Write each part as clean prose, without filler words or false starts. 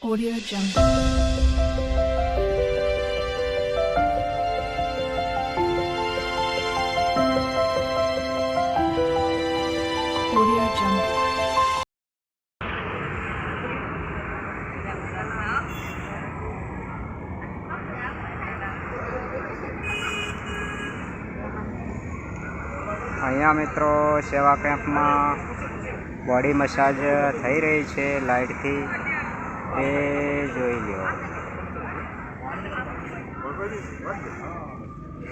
Audio Jungle. Audio Jungle. અહીંયા મિત્રો સેવા કેમ્પમાં બોડી મસાજ થઈ રહી છે લાઇટથી, એ જોઈ લ્યો.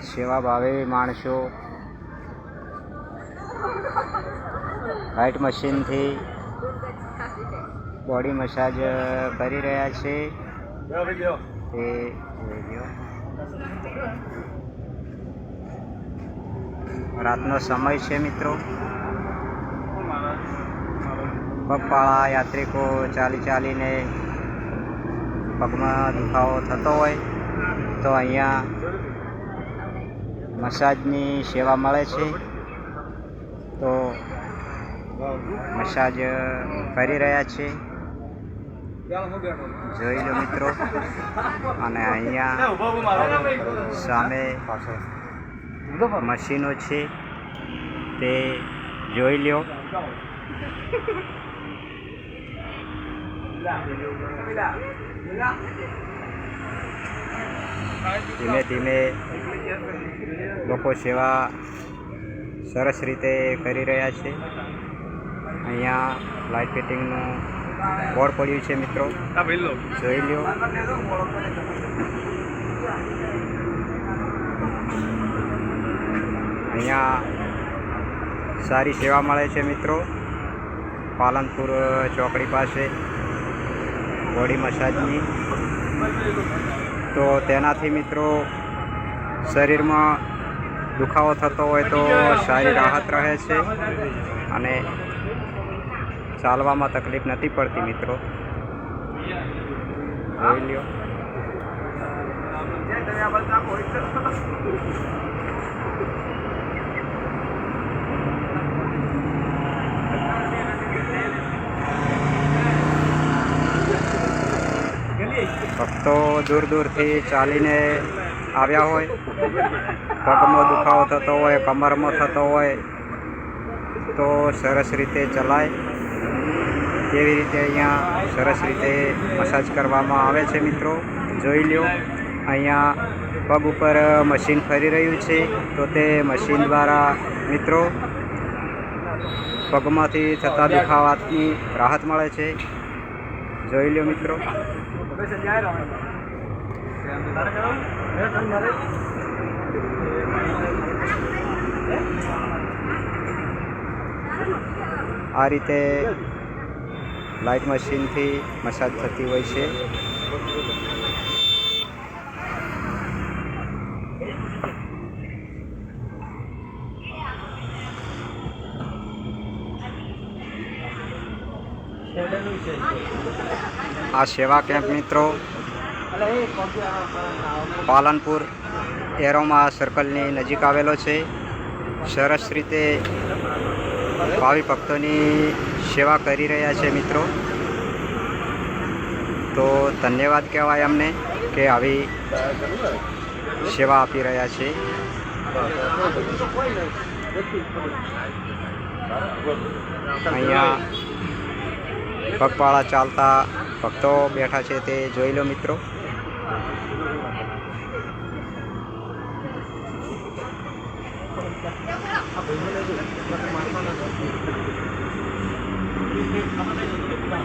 સેવા ભાવે માણસો લાઇટ મશીનથી બોડી મસાજ કરી રહ્યા છે, એ જોઈ લ્યો. રાતનો સમય છે મિત્રો. પગપાળા યાત્રિકો ચાલીને પગમાં દુખાવો થતો હોય તો અહીંયા મસાજની સેવા મળે છે, તો મસાજ કરી રહ્યા છે, જોઈ લો મિત્રો. અને અહીંયા સામે મશીનો છે, તે જોઈ લ્યો. ધીમે ધીમે લોકો સેવા સરસ રીતે કરી રહ્યા છે. અહીંયા લાઇટ ફિટિંગનું બોર્ડ પડ્યું છે મિત્રો, જોઈ લ્યો. અહીંયા સારી સેવા મળે છે મિત્રો. પાલનપુર ચોકડી પાસે બોડી મસાજની, તો તેનાથી મિત્રો શરીરમાં દુખાવો થતો હોય તો સારી રાહત રહે છે અને ચાલવામાં તકલીફ નથી પડતી મિત્રો, જોઈ લ્યો. ભક્તો દૂર દૂરથી ચાલીને આવ્યા હોય, પગમાં દુખાવો થતો હોય, કમરમાં થતો હોય તો સરસ રીતે ચલાય તેવી રીતે અહીંયા સરસ રીતે મસાજ કરવામાં આવે છે મિત્રો, જોઈ લ્યો. અહીંયા પગ ઉપર મશીન ફરી રહ્યું છે, તો તે મશીન દ્વારા મિત્રો પગમાંથી થતા દુખાવાની રાહત મળે છે, જોઈ લ્યો મિત્રો. આ રીતે લાઇટ મશીનથી મસાજ થતી હોય છે. આ સેવા કેમ્પ મિત્રો પાલનપુર એરોમા સર્કલની નજીક આવેલો છે. સરસ રીતે ભાવિ ભક્તોની સેવા કરી રહ્યા છે મિત્રો, તો ધન્યવાદ કહેવાય અમને કે આવી સેવા આપી રહ્યા છે. અહીંયા પગપાળા ચાલતા ભક્તો બેઠા છે, તે જોઈ લો મિત્રો.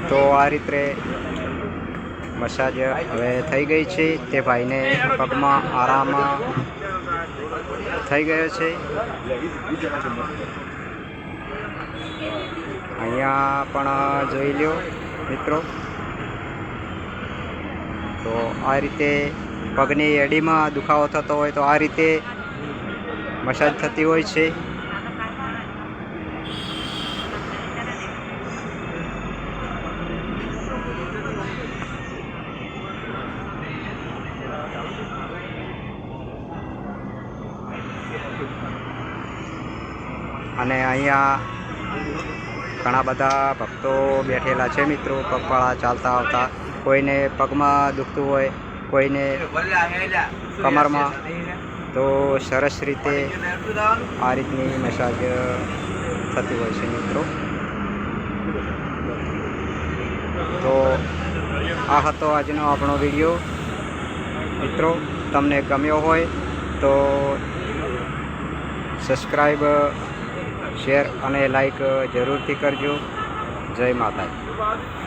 તો આ રીતે મસાજ હવે થઈ ગઈ છે, તે ભાઈને પગમાં આરામ થઈ ગયો છે. અહીંયા પણ જોઈ લ્યો મિત્રો. તો આ રીતે પગની એડીમાં દુખાવો થતો હોય તો આ રીતે મસાજ થતી હોય છે. અને અહીંયા ઘણા બધા ભક્તો બેઠેલા છે મિત્રો, પગપાળા ચાલતા આવતા. કોઈને પગમાં દુખતું હોય, કોઈને કમરમાં, તો સરસ રીતે આ રીતની મસાજ થતી હોય છે મિત્રો. તો આ હતો આજનો આપણો વિડીયો મિત્રો. તમને ગમ્યો હોય તો સબસ્ક્રાઈબ, શેર અને લાઈક જરૂરથી કરજો. જય માતાજી.